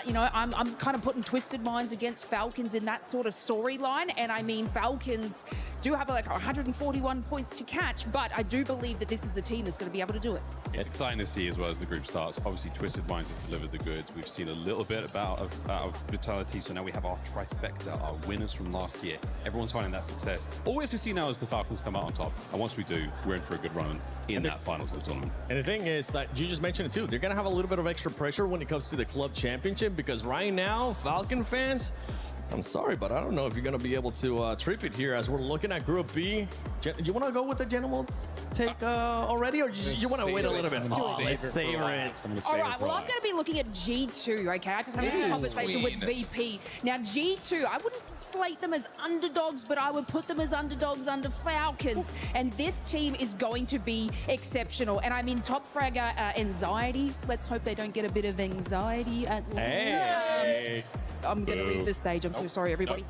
You know, I'm kind of putting Twisted Minds against Falcons in that sort of storyline. And I mean, Falcons do have like 141 points to catch, but I do believe that this is the team that's going to be able to do it. It's exciting to see as well as the group starts. Obviously, Twisted Minds have delivered the goods. We've seen a little bit out of Vitality, so now we have our trifecta, our winners from last year. Everyone's finding that success. All we have to see now is the Falcons come out on top. And once we do, we're in for a good run in that finals of the tournament. And the thing is that you just mentioned it too. They're going to have a little bit of extra pressure when it comes to the club championship because right now, Falcon fans, I'm sorry, but I don't know if you're going to be able to trip it here as we're looking at Group B. You want to go with the gentleman's take already, or you want to wait a little bit? Oh, let's savor it. All right, well, I'm going to be looking at G2, okay? I just had a conversation with VP. Now, G2, I wouldn't slate them as underdogs, but I would put them as underdogs under Falcons. And this team is going to be exceptional. And I mean, top fragger anxiety. Let's hope they don't get a bit of anxiety at Hey. So I'm going to leave the stage. I'm so sorry, everybody.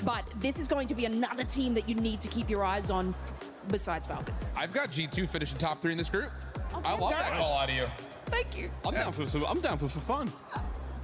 But this is going to be another team that you need to keep your eyes on besides Falcons. I've got G2 finishing top 3 in this group. Okay, I love that call out of you. Thank you. I'm down for fun.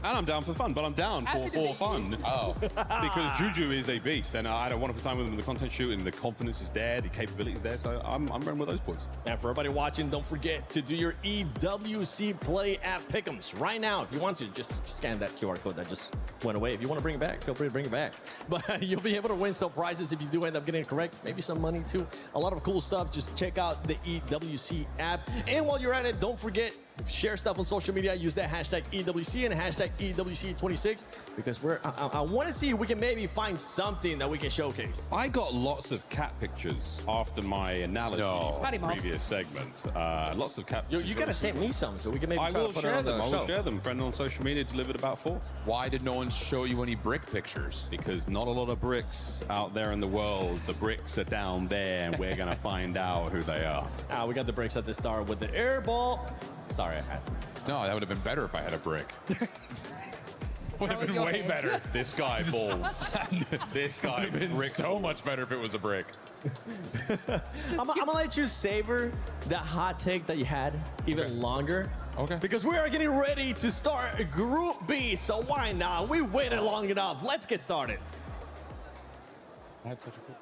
And I'm down for fun, but I'm down for fun. Oh. Because Juju is a beast, and I had a wonderful time with him in the content shoot, and the confidence is there, the capability is there, so I'm running with those boys. And for everybody watching, don't forget to do your EWC play at Pick'ems right now. If you want to, just scan that QR code that just went away. If you want to bring it back, feel free to bring it back. But you'll be able to win some prizes if you do end up getting it correct. Maybe some money too. A lot of cool stuff. Just check out the EWC app. And while you're at it, don't forget, share stuff on social media. Use that hashtag EWC and hashtag EWC26 because I want to see if we can maybe find something that we can showcase. I got lots of cat pictures after my analogy from the previous segment. Lots of cat pictures. You gotta send me some so we can maybe try to put it on the show. I will share them. Friend on social media delivered about 4. Why did no one show you any brick pictures? Because not a lot of bricks out there in the world. The bricks are down there, and we're gonna find out who they are. We got the bricks at the start with the air ball. Sorry, I had to. No, that would have been better if I had a brick. Would have been way better. This guy balls. This guy would have been so much better if it was a brick. I'm gonna let you savor that hot take that you had even longer. Okay. Because we are getting ready to start Group B, so why not? We waited long enough. Let's get started. I had such a cool...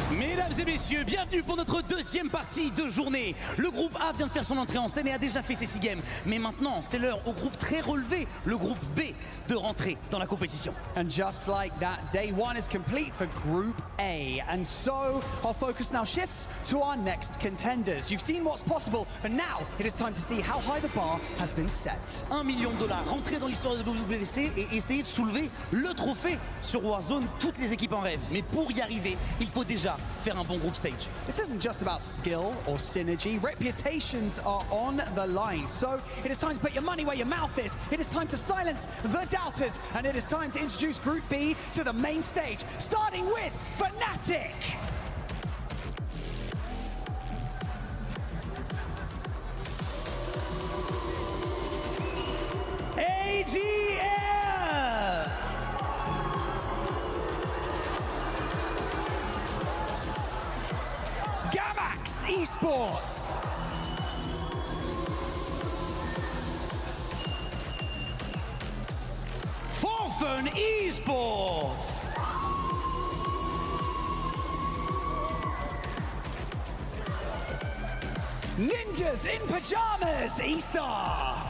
Mesdames et messieurs, bienvenue pour notre deuxième partie de journée. Le groupe A vient de faire son entrée en scène et a déjà fait ses 6 games. Mais maintenant, c'est l'heure au groupe très relevé, le groupe B, de rentrer dans la compétition. And just like that, day 1 is complete for Group A. And so, our focus now shifts to our next contenders. You've seen what's possible, but now it is time to see how high the bar has been set. $1 million, rentrer dans l'histoire de WWC et essayer de soulever le trophée sur Warzone, toutes les équipes en rêvent. Mais pour y arriver, il faut déjà faire un bon group stage. This isn't just about skill or synergy. Reputations are on the line. So it is time to put your money where your mouth is. It is time to silence the doubters. And it is time to introduce Group B to the main stage, starting with Fnatic. AGL! Gamax Esports. Forfun Esports. Ninjas in Pajamas E-Star.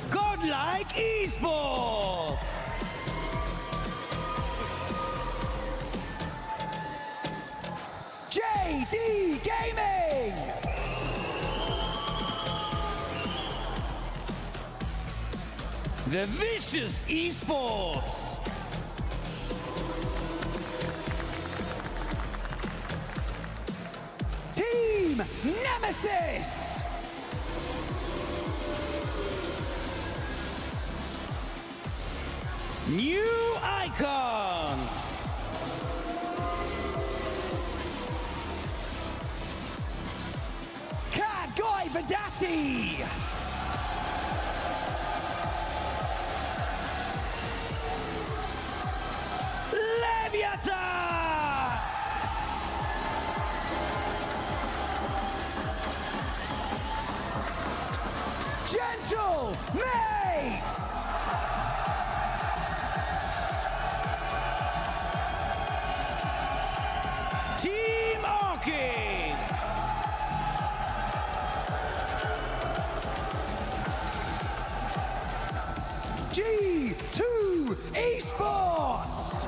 Godlike Esports. JD Gaming. The Vicious Esports. Team Nemesis. New Icon. Guy Vedati. Leviathan. Gentle Mates. Team Arcade. G2 Esports.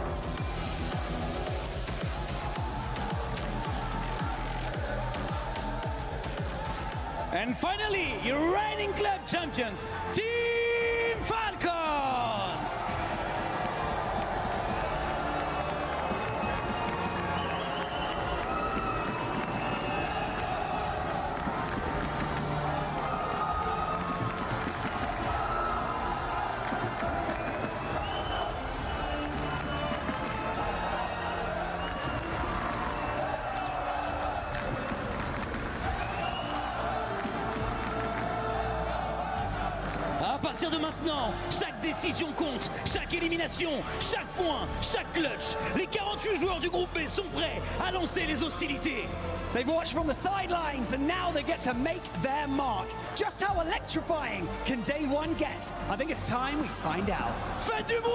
And finally, your reigning club champions, Team Falcons. À partir de maintenant, chaque décision compte, chaque élimination, chaque point, chaque clutch. Les 48 joueurs du groupe B sont prêts à lancer les hostilités. They've watched from the sidelines and now they get to make their mark. Just how electrifying can day one get? I think it's time we find out. Faites du bruit!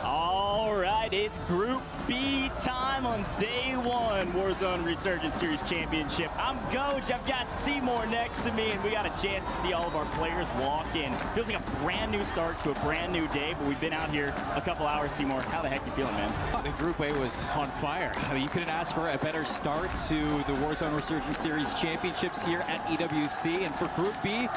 All right, it's Group B time on day one, Warzone Resurgence Series Championship. I'm Coach, I've got Seymour next to me, and we got a chance to see all of our players walk in. Feels like a brand new start to a brand new day, but we've been out here a couple hours. Seymour, how the heck you feeling, man? The Group A was on fire. I mean, you couldn't ask for a better start to the Warzone Resurgence Series Championships here at EWC. And for Group B,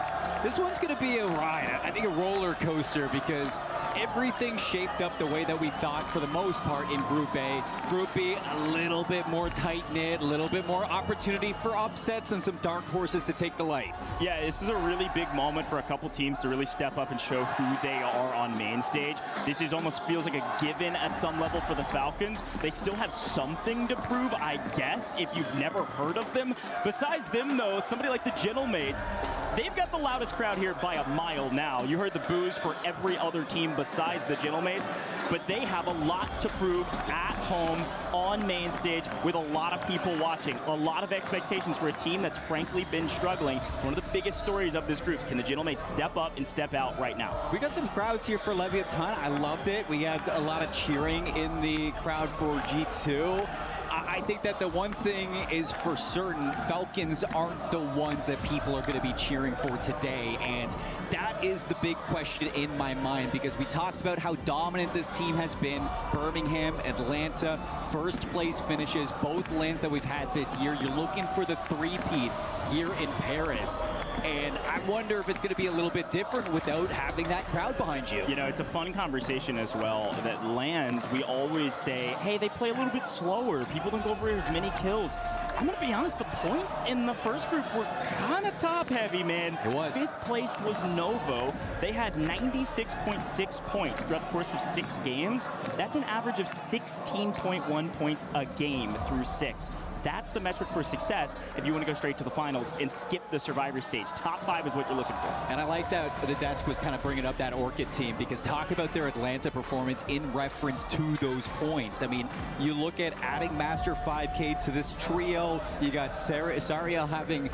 this one's going to be a ride. I think a roller coaster, because everything shaped up the way that we thought for the most part in Group A. Group B, a little bit more tight-knit, a little bit more opportunity for upsets and some dark horses to take the light. Yeah, this is a really big moment for a couple teams to really step up and show who they are on main stage. This is almost feels like a given at some level for the Falcons. They still have something to prove, I guess, if you've never heard of them. Besides them, though, somebody like the Gentlemates, they've got the loudest crowd here by a mile now. You heard the boos for every other team besides the Gentlemates, but they have a lot to prove at home on main stage with a lot of people watching. A lot of expectations for a team that's frankly been struggling. It's one of the biggest stories of this group. Can the Gentlemates step up and step out right now? We got some crowds here for Leviathan. I loved it. We had a lot of cheering in the crowd for G2. I think that the one thing is for certain, Falcons aren't the ones that people are going to be cheering for today, and that is the big question in my mind, because we talked about how dominant this team has been. Birmingham, Atlanta, first place finishes, both lands that we've had this year. You're looking for the three-peat here in Paris, and I wonder if it's going to be a little bit different without having that crowd behind you. You know, it's a fun conversation as well, that lands, we always say, hey, they play a little bit slower. People don't go for as many kills. I'm going to be honest, the points in the first group were kind of top-heavy, man. It was. Fifth place was Novo. They had 96.6 points throughout the course of 6 games. That's an average of 16.1 points a game through 6. That's the metric for success if you want to go straight to the finals and skip the survivor stage. Top 5 is what you're looking for. And I like that the desk was kind of bringing up that Orchid team, because talk about their Atlanta performance in reference to those points. I mean, you look at adding Master 5K to this trio. You got Sariel having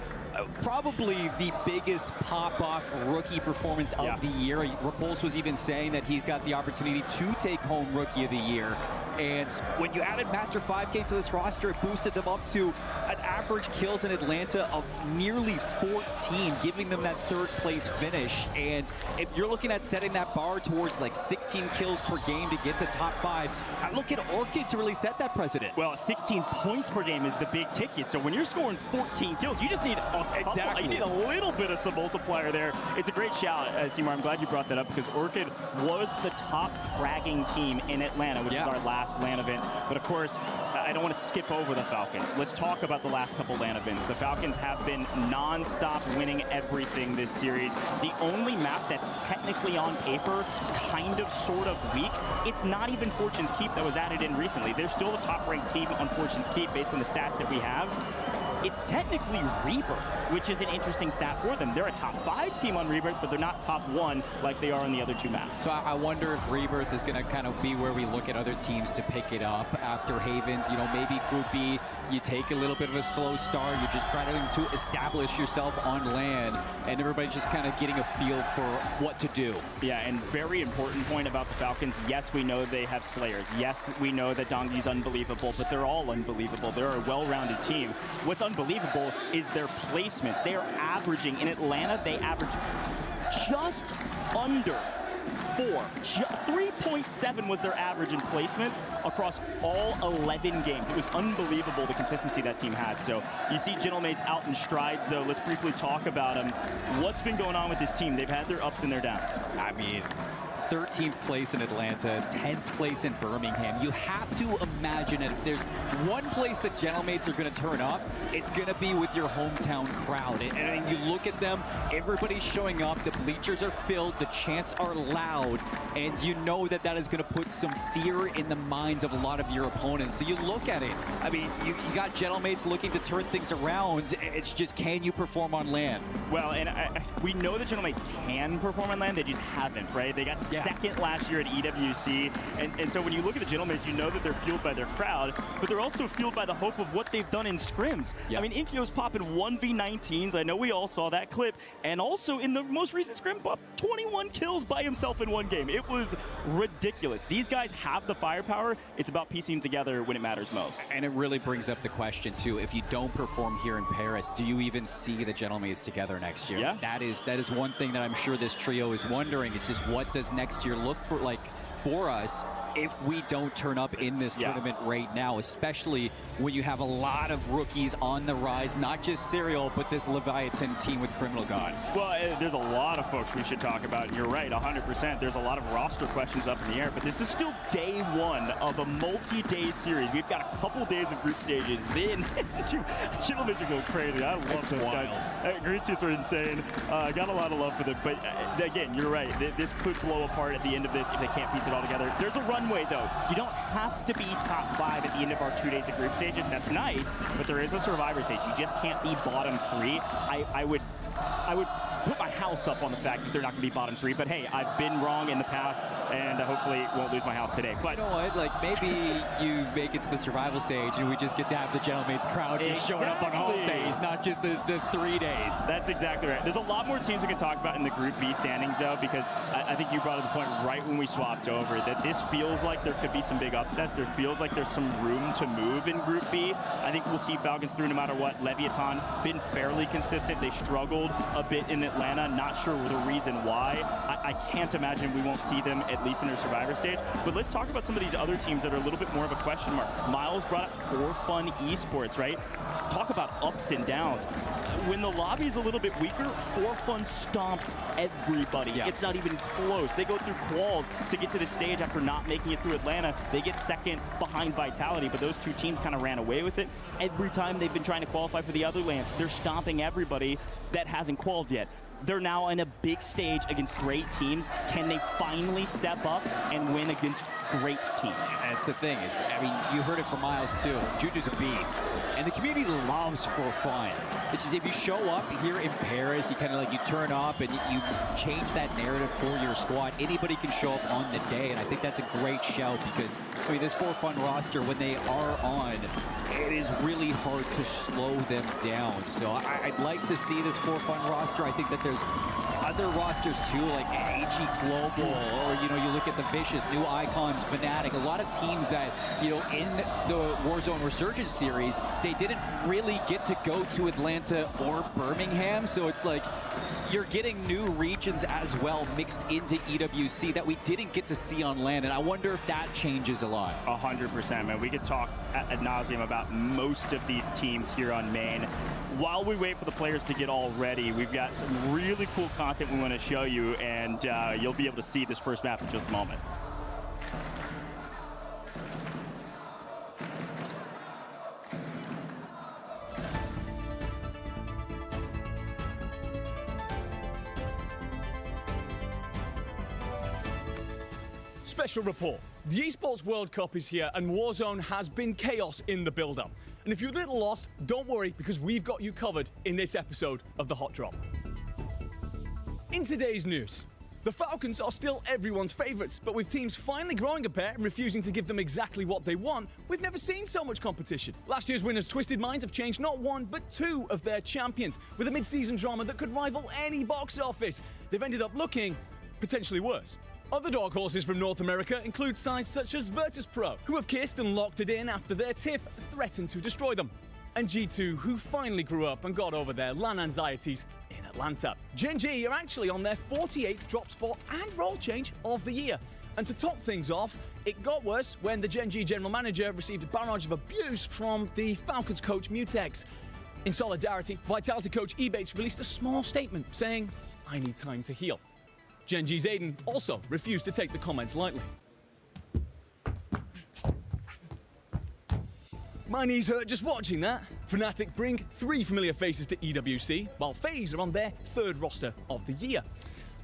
probably the biggest pop-off rookie performance of the year. Repulse was even saying that he's got the opportunity to take home Rookie of the Year. And when you added Master 5K to this roster, it boosted them up to an average kills in Atlanta of nearly 14, giving them that third place finish. And if you're looking at setting that bar towards like 16 kills per game to get to top 5, I look at Orchid to really set that precedent. Well, 16 points per game is the big ticket. So when you're scoring 14 kills, you just need a couple, you need a little bit of some multiplier there. It's a great shout, Seymour. I'm glad you brought that up because Orchid was the top fragging team in Atlanta, which is our last LAN event. But of course, I don't want to skip over the Falcons. Let's talk about the last couple LAN events. The Falcons have been non-stop winning everything this series. The only map that's technically on paper kind of sort of weak, it's not even Fortune's Keep that was added in recently. They're still the top-ranked team on Fortune's Keep based on the stats that we have. It's technically Rebirth, which is an interesting stat for them. They're a top 5 team on Rebirth, but they're not top 1 like they are on the other 2 maps. So I wonder if Rebirth is going to kind of be where we look at other teams to pick it up after Havens. You know, maybe Group B, you take a little bit of a slow start. You're just trying to establish yourself on land, and everybody's just kind of getting a feel for what to do. Yeah, and very important point about the Falcons. Yes, we know they have Slayers. Yes, we know that Dongi's unbelievable, but they're all unbelievable. They're a well-rounded team. What's unbelievable is their placements. They are averaging, in Atlanta, they average just under 4. 3.7 was their average in placements across all 11 games. It was unbelievable the consistency that team had. So you see Gentlemates out in strides, though. Let's briefly talk about them. What's been going on with this team? They've had their ups and their downs. I mean, 13th place in Atlanta, 10th place in Birmingham. You have to imagine that if there's one place that Gentlemates are going to turn up, it's going to be with your hometown crowd. And you look at them, everybody's showing up, the bleachers are filled, the chants are loud, and you know that that is going to put some fear in the minds of a lot of your opponents. So you look at it. I mean, you got Gentlemates looking to turn things around. It's just, can you perform on land? Well, and we know that Gentlemates can perform on land, they just haven't, right? They got second last year at EWC, and so when you look at the Gentlemates, you know that they're fueled by their crowd, but they're also fueled by the hope of what they've done in scrims. I mean, Inkyo's popping 1v19s, I know we all saw that clip, and also in the most recent scrim, pop 21 kills by himself in one game. It was ridiculous. These guys have the firepower. It's about piecing together when it matters most. And it really brings up the question, too, if you don't perform here in Paris, do you even see the Gentlemates together next year? That is one thing that I'm sure this trio is wondering. It's just, what does next year look for, like, for us if we don't turn up in this tournament right now, especially when you have a lot of rookies on the rise, not just Serial, but this Leviathan team with Criminal God. Well, there's a lot of folks we should talk about, and you're right, 100%. There's a lot of roster questions up in the air, but this is still day 1 of a multi-day series. We've got a couple days of group stages, then Gentlemates are going crazy. I love those guys. Green suits are insane. Got a lot of love for them, but again, you're right. This could blow apart at the end of this if they can't piece it all together. There's a runway, though. You don't have to be top 5 at the end of our 2 days of group stages. That's nice, but there is a survivor stage. You just can't be bottom 3. I would put my house up on the fact that they're not going to be bottom 3, but hey, I've been wrong in the past, and hopefully won't lose my house today. But you know what? Like, maybe you make it to the survival stage, and we just get to have the Gentlemates crowd just showing up on all days, not just the 3 days. That's exactly right. There's a lot more teams we can talk about in the Group B standings, though, because I think you brought up the point right when we swapped over, that this feels like there could be some big upsets. There feels like there's some room to move in Group B. I think we'll see Falcons through no matter what. Leviathan been fairly consistent. They struggled a bit in Atlanta. Not sure the reason why. I can't imagine we won't see them at least in their survivor stage. But let's talk about some of these other teams that are a little bit more of a question mark. Miles brought up For Fun Esports, right? Let's talk about ups and downs. When the lobby's a little bit weaker, For Fun stomps everybody. It's not even close. They go through quals to get to the stage after not making it through Atlanta. They get second behind Vitality, but those 2 teams kind of ran away with it. Every time they've been trying to qualify for the other lands, they're stomping everybody that hasn't qualified yet. they're now in a big stage against great teams. Can they finally step up and win against great teams? That's the thing is, I mean, you heard it from Miles too. Juju's a beast, and the community loves for fun. It's just if you show up here in Paris, you kind of like you turn up and you change that narrative for your squad. Anybody can show up on the day, and I think that's a great shout because I mean, this For Fun roster, when they are on, it is really hard to slow them down. So I'd like to see this For Fun roster. I think that there's other rosters too, like AG Global, or you know, you look at the Vicious, New Icons, Fnatic, a lot of teams that, you know, in the Warzone Resurgence series, they didn't really get to go to Atlanta or Birmingham, so it's like you're getting new regions as well mixed into EWC that we didn't get to see on LAN, and I wonder if that changes a lot. 100%, man. We could talk ad nauseum about most of these teams here on main. While we wait for the players to get all ready, we've got some really cool content we want to show you, and you'll be able to see this first map in just a moment. Special report. The Esports World Cup is here and Warzone has been chaos in the build-up. And if you're a little lost, don't worry because we've got you covered in this episode of The Hot Drop. In today's news, the Falcons are still everyone's favourites, but with teams finally growing a pair and refusing to give them exactly what they want, we've never seen so much competition. Last year's winners Twisted Minds have changed not one, but two of their champions, with a mid-season drama that could rival any box office. They've ended up looking potentially worse. Other dark horses from North America include sides such as Virtus.pro, who have kissed and locked it in after their TIFF threatened to destroy them. And G2, who finally grew up and got over their LAN anxieties in Atlanta. Gen G are actually on their 48th drop spot and role change of the year. And to top things off, it got worse when the Gen G general manager received a barrage of abuse from the Falcons coach Mutex. In solidarity, Vitality coach Ebates released a small statement saying, "I need time to heal." Gen G's Aiden also refused to take the comments lightly. My knees hurt just watching that. Fnatic bring 3 familiar faces to EWC, while FaZe are on their 3rd roster of the year.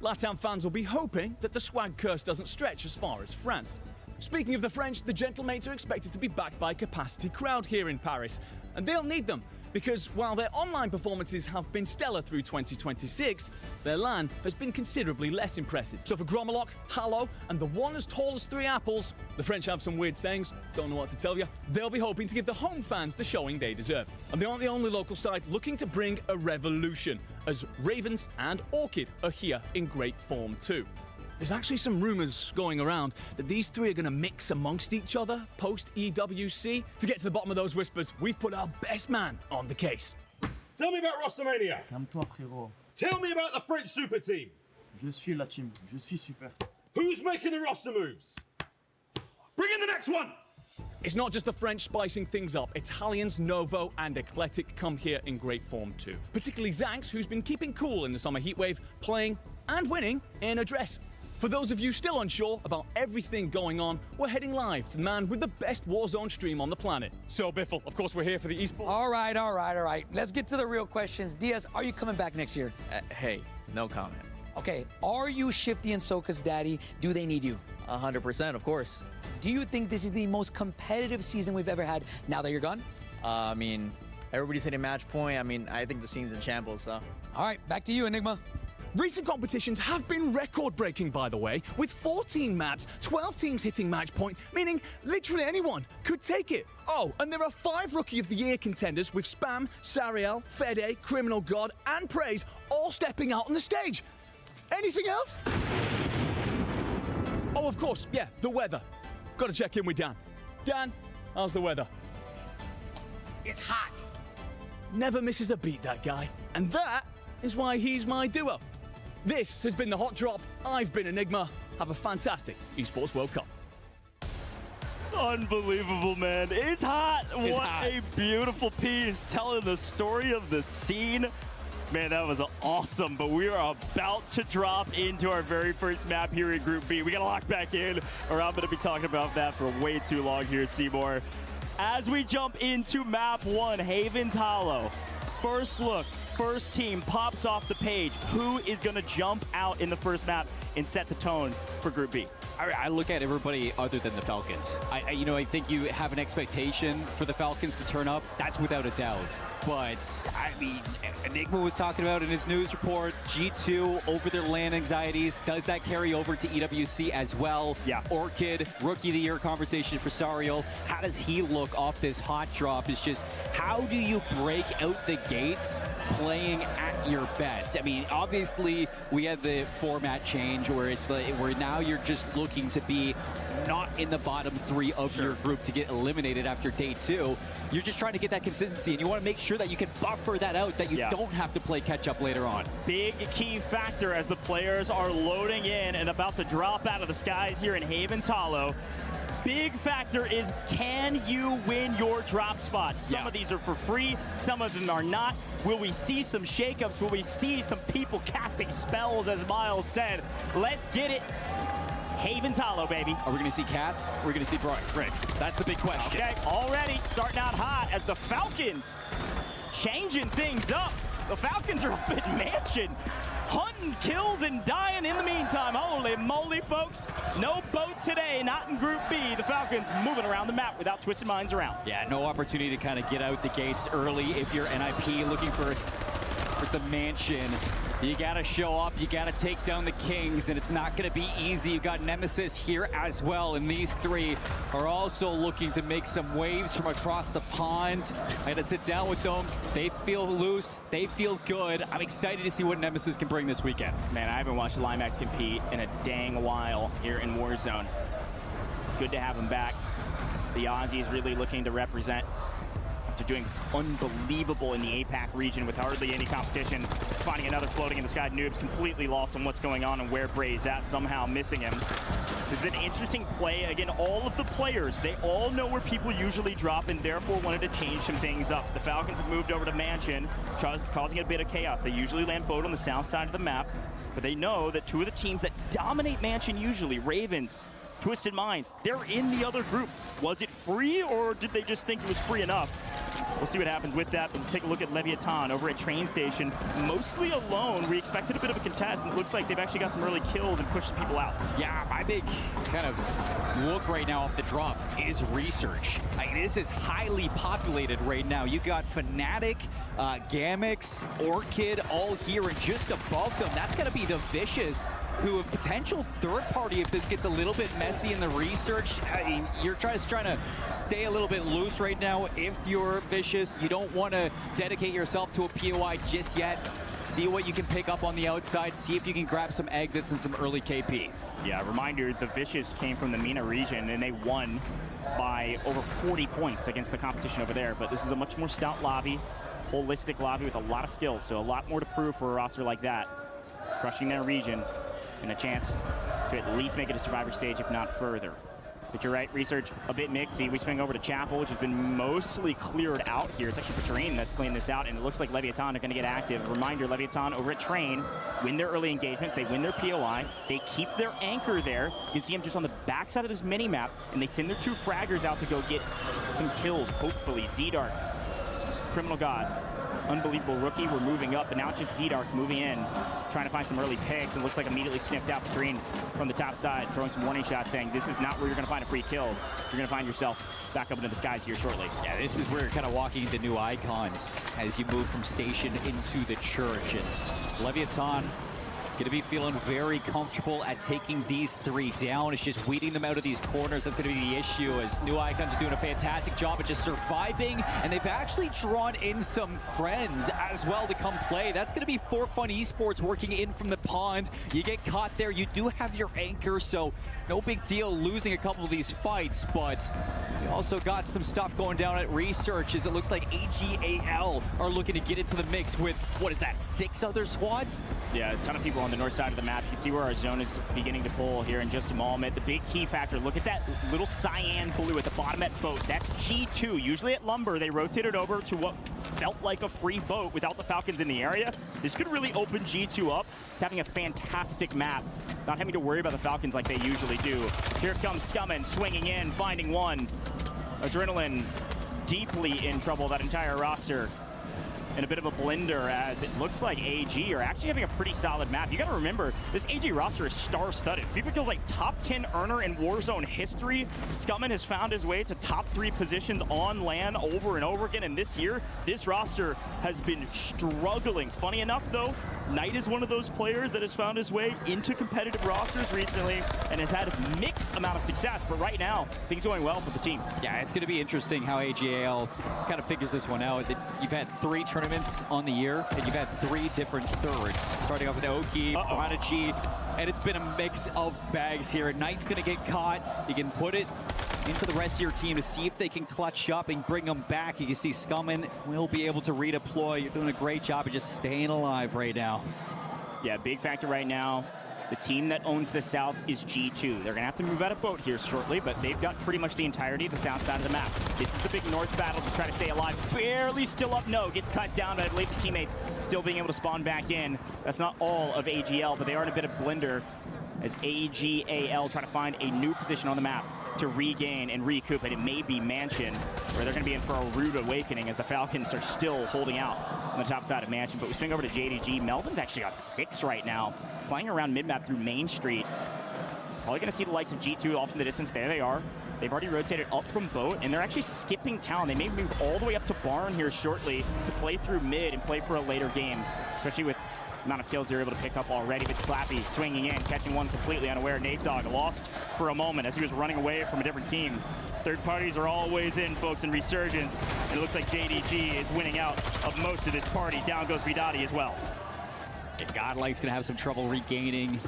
LATAM fans will be hoping that the swag curse doesn't stretch as far as France. Speaking of the French, the Gentlemates are expected to be backed by a capacity crowd here in Paris, and they'll need them, because while their online performances have been stellar through 2026, their LAN has been considerably less impressive. So for Gromalock, Hallow, and the one as tall as 3 apples, the French have some weird sayings, don't know what to tell you, they'll be hoping to give the home fans the showing they deserve. And they aren't the only local side looking to bring a revolution, as Ravens and Orchid are here in great form too. There's actually some rumors going around that these 3 are going to mix amongst each other post-EWC. To get to the bottom of those whispers, we've put our best man on the case. Tell me about Rostermania. Calme-toi, frérot. Tell me about the French super team. Je suis la team. Je suis super. Who's making the roster moves? Bring in the next one. It's not just the French spicing things up. Italians, Novo, and Eclectic come here in great form too. Particularly Zanx, who's been keeping cool in the summer heatwave, playing and winning in a dress. For those of you still unsure about everything going on, we're heading live to the man with the best Warzone stream on the planet. So, Biffle, of course we're here for the esports. All right. Let's get to the real questions. Diaz, are you coming back next year? Hey, no comment. Okay, are you Shifty and Soka's daddy? Do they need you? 100%, of course. Do you think this is the most competitive season we've ever had now that you're gone? I mean, everybody's hitting match point. I mean, I think the scene's in shambles, so. All right, back to you, Enigma. Recent competitions have been record-breaking, by the way, with 14 maps, 12 teams hitting match point, meaning literally anyone could take it. Oh, and there are 5 Rookie of the Year contenders with Spam, Sariel, Fede, Criminal God, and Praise all stepping out on the stage. Anything else? Oh, of course, yeah, the weather. Got to check in with Dan. Dan, how's the weather? It's hot. Never misses a beat, that guy. And that is why he's my duo. This has been The Hot Drop. I've been Enigma. Have a fantastic Esports World Cup. Unbelievable, man. It's hot. It's what hot. a beautiful piece telling the story of the scene. Man, that was awesome, but we are about to drop into our very first map here in Group B. We got to lock back in, or I'm going to be talking about that for way too long here, Seymour. As we jump into map 1, Haven's Hollow. First look, first team pops off the page, who is going to jump out in the first map and set the tone for Group B? I look at everybody other than the Falcons. I think you have an expectation for the Falcons to turn up. That's without a doubt. But, I mean, Enigma was talking about in his news report, G2 over their LAN anxieties. Does that carry over to EWC as well? Yeah. Orchid, Rookie of the Year conversation for Sariel. How does he look off this hot drop? It's just, how do you break out the gates playing at your best? I mean, obviously, we had the format change where it's like, where now you're just looking to be not in the bottom 3 of your group to get eliminated after day 2. You're just trying to get that consistency, and you want to make sure that you can buffer that out, that you don't have to play catch up later on. Big key factor as the players are loading in and about to drop out of the skies here in Havens Hollow. Big factor is, can you win your drop spots? Some of these are for free, some of them are not. Will we see some shakeups? Will we see some people casting spells, as Miles said? Let's get it. Havens Hollow, baby. Are we going to see cats? We're going to see bricks. That's the big question. Okay, already starting out hot as the Falcons changing things up. The Falcons are up in Mansion, hunting kills and dying in the meantime. Holy moly, folks. No boat today, not in Group B. The Falcons moving around the map without Twisted Minds around. Yeah, no opportunity to kind of get out the gates early if you're NIP looking for the Mansion. You gotta show up, you gotta take down the Kings, and it's not gonna be easy. You got Nemesis here as well, and these 3 are also looking to make some waves from across the pond. I gotta sit down with them. They feel loose, they feel good. I'm excited to see what Nemesis can bring this weekend. Man, I haven't watched Limax compete in a dang while here in Warzone. It's good to have him back. The Aussie is really looking to represent. They're doing unbelievable in the APAC region with hardly any competition. Finding another floating in the sky. Noob's completely lost on what's going on and where Bray's at, somehow missing him. This is an interesting play. Again, all of the players, they all know where people usually drop and therefore wanted to change some things up. The Falcons have moved over to Mansion, causing a bit of chaos. They usually land boat on the south side of the map, but they know that 2 of the teams that dominate Mansion usually, Ravens, Twisted Minds, they're in the other group. Was it free, or did they just think it was free enough? We'll see what happens with that. But we'll take a look at Leviathan over at Train Station, mostly alone. We expected a bit of a contest, and it looks like they've actually got some early kills and pushed some people out. Yeah, my big kind of look right now off the drop is research. I mean, this is highly populated right now. You got Fnatic, Gamix, Orchid all here, and just above them, that's going to be the Vicious, who have potential third party if this gets a little bit messy in the research. I mean, you're trying to stay a little bit loose right now if you're Vicious. You don't want to dedicate yourself to a POI just yet. See what you can pick up on the outside. See if you can grab some exits and some early KP. Yeah, reminder, the Vicious came from the MENA region, and they won by over 40 points against the competition over there. But this is a much more stout lobby, holistic lobby with a lot of skills, so a lot more to prove for a roster like that. Crushing their region, and a chance to at least make it a survivor stage, if not further. But you're right, research a bit mixy. We swing over to Chapel, which has been mostly cleared out here. It's actually Train that's cleaned this out, and it looks like Leviathan are going to get active. Reminder, Leviathan over at Train win their early engagements. They win their POI. They keep their anchor there. You can see them just on the backside of this mini-map, and they send their 2 fraggers out to go get some kills, hopefully. Z-Dark, Criminal God, unbelievable rookie. We're moving up, but now it's just Z-Dark moving in, trying to find some early picks. It looks like immediately sniffed out Patrine from the top side, throwing some warning shots, saying this is not where you're going to find a free kill. You're going to find yourself back up into the skies here shortly. Yeah, this is where you're kind of walking into new icons as you move from station into the church. And Leviathan going to be feeling very comfortable at taking these 3 down. It's just weeding them out of these corners. That's going to be the issue, as New Icons are doing a fantastic job at just surviving, and they've actually drawn in some friends as well to come play. That's going to be For Fun Esports working in from the pond. You get caught there, you do have your anchor, so no big deal losing a couple of these fights, but we also got some stuff going down at Research, as it looks like AGAL are looking to get into the mix with, what is that, 6 other squads? Yeah, a ton of people on the north side of the map. You can see where our zone is beginning to pull here in just a moment. The big key factor, look at that little cyan blue at the bottom at boat. That's G2. Usually at Lumber, they rotated over to what felt like a free boat without the Falcons in the area. This could really open G2 up to having a fantastic map, not having to worry about the Falcons like they usually do. Here comes Scummin, swinging in, finding one. Adrenaline deeply in trouble, that entire roster. in a bit of a blender, as it looks like AG are actually having a pretty solid map. You got to remember, this AG roster is star-studded. FIFA feels like top 10 earner in Warzone history. Scummin has found his way to top 3 positions on LAN over and over again, and this year, this roster has been struggling. Funny enough, though, Knight is one of those players that has found his way into competitive rosters recently and has had a mixed amount of success, but right now, things are going well for the team. Yeah, it's going to be interesting how AGAL kind of figures this one out. You've had 3 tournaments on the year, and you've had 3 different thirds, starting off with Oki, Prodigy, and it's been a mix of bags here. Knight's going to get caught. You can put it into the rest of your team to see if they can clutch up and bring them back. You can see Scummin will be able to redeploy. You're doing a great job of just staying alive right now. Yeah, big factor right now. The team that owns the south is G2. They're going to have to move out of boat here shortly, but they've got pretty much the entirety of the south side of the map. This is the big north battle to try to stay alive. Barely still up. No, gets cut down, but I believe the teammates still being able to spawn back in. That's not all of AGL, but they are in a bit of blender as AGAL try to find a new position on the map to regain and recoup, and it may be Mansion, where they're going to be in for a rude awakening as the Falcons are still holding out on the top side of Mansion. But we swing over to JDG. Melvin's actually got 6 right now, playing around mid-map through Main Street. Probably going to see the likes of G2 off in the distance. There they are. They've already rotated up from boat, and they're actually skipping town. They may move all the way up to barn here shortly to play through mid and play for a later game, especially with amount of kills they're able to pick up already. But Slappy swinging in, catching one completely unaware. Nate Dogg lost for a moment as he was running away from a different team. Third parties are always in, folks, in Resurgence. And it looks like JDG is winning out of most of this party. Down goes Vidati as well. Godlike's going to have some trouble regaining.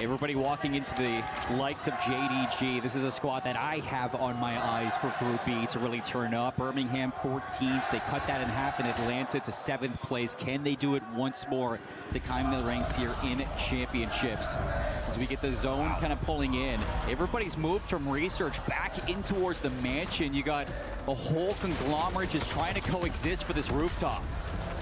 Everybody walking into the likes of JDG. This is a squad that I have on my eyes for Group B to really turn up. Birmingham 14th. They cut that in half in Atlanta to 7th place. Can they do it once more to climb the ranks here in championships? As we get the zone kind of pulling in, everybody's moved from research back in towards the mansion. You got a whole conglomerate just trying to coexist for this rooftop.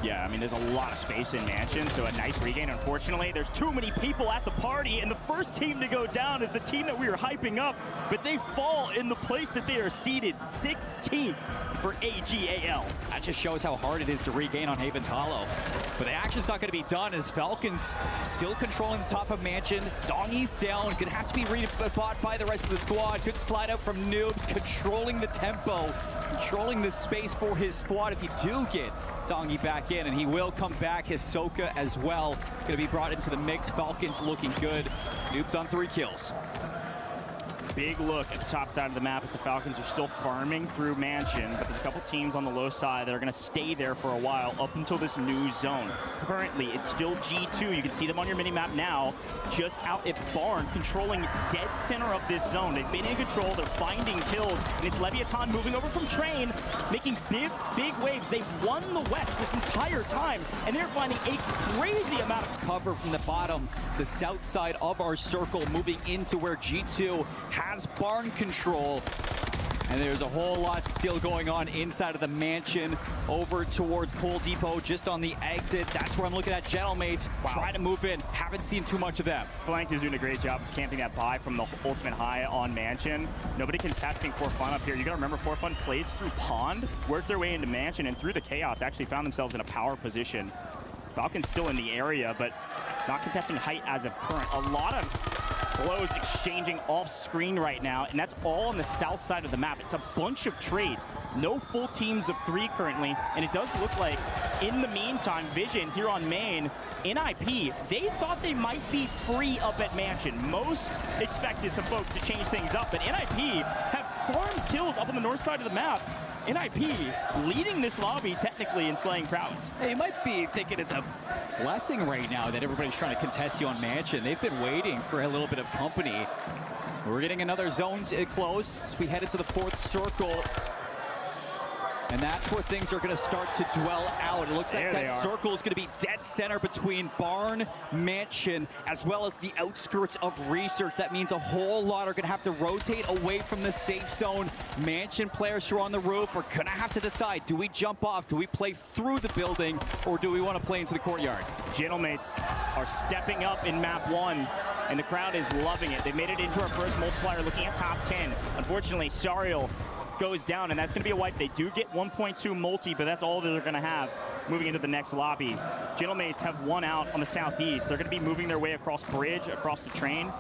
Yeah, I mean, there's a lot of space in Mansion, so a nice regain. Unfortunately, there's too many people at the party, and the first team to go down is the team that we were hyping up, but they fall in the place that they are seated 16th for AGAL. That just shows how hard it is to regain on Haven's Hollow. But the action's not going to be done as Falcons still controlling the top of Mansion. Dongy's down, going to have to be rebought by the rest of the squad. Good slide out from Noobs, controlling the tempo, controlling the space for his squad. If you do get Dongy back in, and he will come back. Hisoka as well going to be brought into the mix. Falcons looking good. Noobs on 3 kills. Big look at the top side of the map as the Falcons are still farming through Mansion, but there's a couple teams on the low side that are going to stay there for a while up until this new zone. Currently, it's still G2. You can see them on your mini-map now, just out at Barn, controlling dead center of this zone. They've been in control. They're finding kills, and it's Leviathan moving over from Train, making big waves. They've won the West this entire time, and they're finding a crazy amount of cover from the bottom, the south side of our circle, moving into where G2 has barn control. And there's a whole lot still going on inside of the mansion over towards Coal Depot, just on the exit. That's where I'm looking at Gentlemates trying to move in. Haven't seen too much of them. Flanked is doing a great job of camping that buy from the ultimate high on Mansion. Nobody contesting For Fun up here. You gotta remember, For Fun plays through Pond, worked their way into Mansion, and through the chaos actually found themselves in a power position. Falcons still in the area, but not contesting height as of current. A lot of blows exchanging off screen right now, and that's all on the south side of the map. It's a bunch of trades. No full teams of 3 currently, and it does look like, in the meantime, Vision here on main, NIP, they thought they might be free up at Mansion. Most expected some folks to change things up, but NIP have farmed kills up on the north side of the map. NIP leading this lobby technically in slaying prowess. Hey, you might be thinking it's a blessing right now that everybody's trying to contest you on Mansion. They've been waiting for a little bit of company. We're getting another zone close as we head into the 4th circle. And that's where things are going to start to dwell out. It looks like that circle is going to be dead center between Barn, Mansion, as well as the outskirts of Research. That means a whole lot are going to have to rotate away from the safe zone. Mansion players who are on the roof are going to have to decide, do we jump off, do we play through the building, or do we want to play into the courtyard? Gentlemates are stepping up in map 1. And the crowd is loving it. They made it into our first multiplier, looking at top 10. Unfortunately, Sariel goes down, and that's going to be a wipe. They do get 1.2 multi, but that's all they're going to have. moving into the next lobby. Gentlemates have one out on the southeast. They're going to be moving their way across bridge, across the train.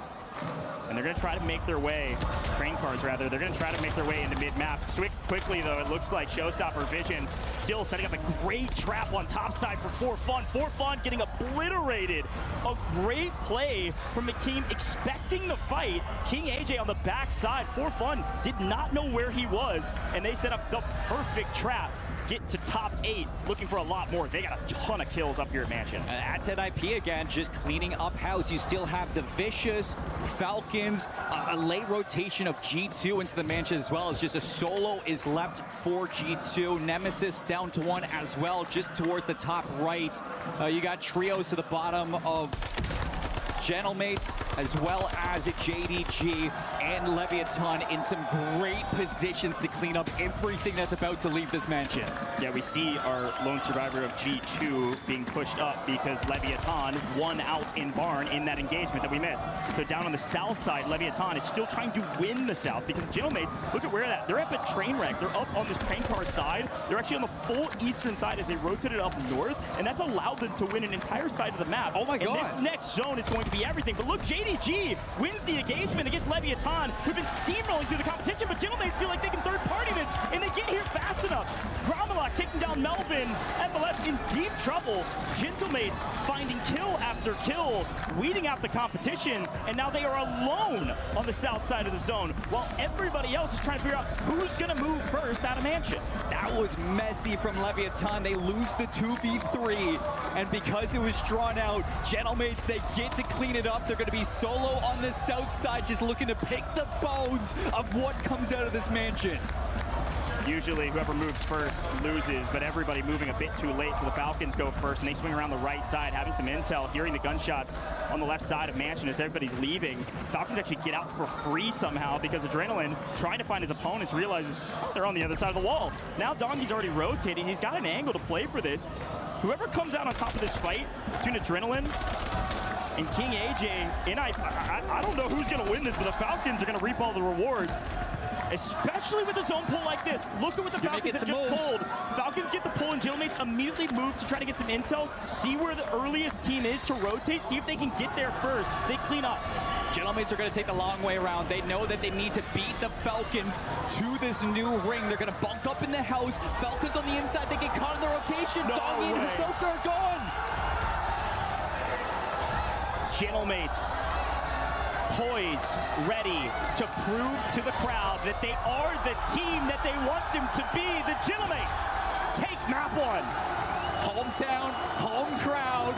And they're going to try to make their way, train cars rather, they're going to try to make their way into mid-map. Quickly though, it looks like Showstopper Vision still setting up a great trap on top side for 4Fun. 4Fun getting obliterated. A great play from a team expecting the fight. King AJ on the backside. 4Fun did not know where he was, and they set up the perfect trap. Get to top 8, looking for a lot more. They got a ton of kills up here at Mansion. And that's an IP again, just cleaning up house. You still have the Vicious, Falcons, a late rotation of G2 into the Mansion as well. As just a solo is left for G2. Nemesis down to 1 as well, just towards the top right. You got trios to the bottom of Gentlemates, as well as JDG and Leviathan in some great positions to clean up everything that's about to leave this mansion. Yeah, we see our lone survivor of G2 being pushed up because Leviathan won out in Barn in that engagement that we missed. So down on the south side, Leviathan is still trying to win the south because Gentlemates, look at where they're at a train wreck. They're up on this train car side. They're actually on the full eastern side as they rotated up north, and that's allowed them to win an entire side of the map. Oh my God. And this next zone is going to be everything. But look, JDG wins the engagement against Leviathan, who've been steamrolling through the competition, but Gentlemates feel like they can third-party this, and they get here fast enough. Gromelok taking down Melvin. MLS in deep trouble. Gentlemates finding kill after kill, weeding out the competition, and now they are alone on the south side of the zone, while everybody else is trying to figure out who's going to move first out of Mansion. That was messy from Leviathan. They lose the 2v3, and because it was drawn out, Gentlemates, they get to clean it up. They're going to be solo on the south side, just looking to pick the bones of what comes out of this mansion. Usually whoever moves first loses, but everybody moving a bit too late, so the Falcons go first, and they swing around the right side, having some intel, hearing the gunshots on the left side of Mansion as everybody's leaving. Falcons actually get out for free somehow because Adrenaline, trying to find his opponents, realizes they're on the other side of the wall. Now Donkey's already rotating. He's got an angle to play for this. Whoever comes out on top of this fight between Adrenaline and King AJ, and I don't know who's going to win this, but the Falcons are going to reap all the rewards, especially with a zone pull like this. Look at what the Falcons have just pulled. Falcons get the pull, and Gentlemates immediately move to try to get some intel, see where the earliest team is to rotate, see if they can get there first. They clean up. Gentlemates are going to take the long way around. They know that they need to beat the Falcons to this new ring. They're going to bunk up in the house. Falcons on the inside, they get caught in the rotation. No Doggy and Hisoka are gone. Gentlemates poised, ready to prove to the crowd that they are the team that they want them to be. The Gentlemates take map 1. Hometown, home crowd,